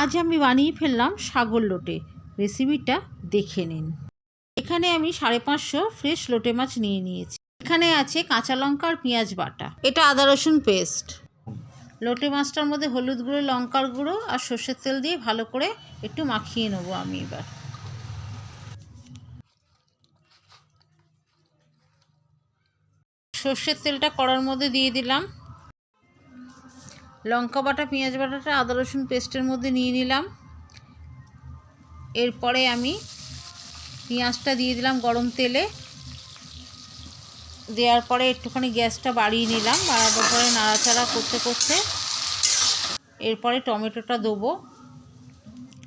আজ আমি বানিয়ে ফেললাম সাগর লোটে। রেসিপিটা দেখে নিন। এখানে আমি 550 ফ্রেশ লোটে মাছ নিয়ে নিয়েছি। এখানে আছে কাঁচা লঙ্কা আর পেঁয়াজ বাটা, এটা আদা রসুন পেস্ট। লোটে মাছটার মধ্যে হলুদ গুঁড়ো, লঙ্কার গুঁড়ো আর সর্ষের তেল দিয়ে ভালো করে একটু মাখিয়ে নেবো আমি। এবার সর্ষের তেলটা কড়ার মধ্যে দিয়ে দিলাম। লঙ্কা বাটা, পেঁয়াজ বাটাটা আদা রসুন পেস্টের মধ্যে নিয়ে নিলাম। এরপরে আমি পেঁয়াজটা দিয়ে দিলাম গরম তেলে। দেওয়ার পরে একটুখানি গ্যাসটা বাড়িয়ে নিলাম। বাড়াবার পরে নাড়াচাড়া করতে করতে এরপরে টমেটোটা দেবো।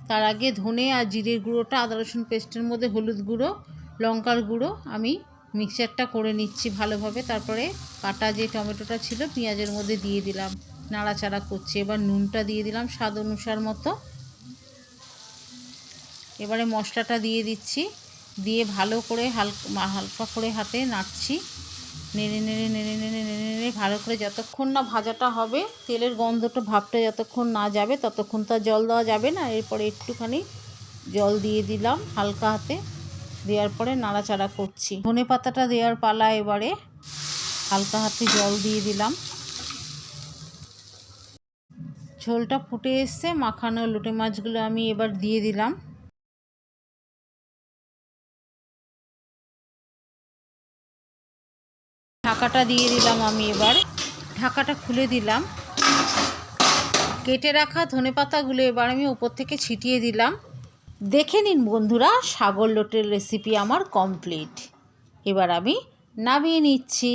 তার আগে ধনে আর জিরের গুঁড়োটা আদা রসুন পেস্টের মধ্যে, হলুদ গুঁড়ো, লঙ্কার গুঁড়ো আমি মিক্সচারটা করে নিচ্ছি ভালোভাবে। তারপরে কাটা যে টমেটোটা ছিল পেঁয়াজের মধ্যে দিয়ে দিলাম, নাড়াচাড়া করছি। এবার নুনটা দিয়ে দিলাম স্বাদ অনুসার মতো। এবারে মশলাটা দিয়ে দিচ্ছি, দিয়ে ভালো করে হালকা করে হাতে নাড়ছি। নেড়ে নেড়ে নেড়ে নেড়ে নেড়ে নেড়ে ভালো করে যতক্ষণ না ভাজাটা হবে, তেলের গন্ধটা ভাবটা যতক্ষণ না যাবে ততক্ষণ তো জল দেওয়া যাবে না। এরপরে একটুখানি জল দিয়ে দিলাম হালকা হাতে। দেওয়ার পরে নাড়াচাড়া করছি। ধনে পাতাটা দেওয়ার পালা। এবারে হালকা হাতে জল দিয়ে দিলাম। ঝোলটা ফুটে এসছে, মাখানো লোটে মাছগুলো আমি এবার দিয়ে দিলাম। ঢাকাটা দিয়ে দিলাম আমি। এবার ঢাকাটা খুলে দিলাম। কেটে রাখা ধনেপাতাগুলো এবার আমি উপর থেকে ছিটিয়ে দিলাম। দেখে নিন বন্ধুরা, সাগর লোটের রেসিপি আমার কমপ্লিট। এবার আমি নামিয়ে নিচ্ছি।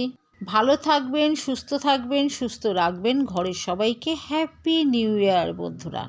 ভালো থাকবেন, সুস্থ থাকবেন, সুস্থ রাখবেন ঘরের সবাইকে। হ্যাপি নিউ ইয়ার বন্ধুরা।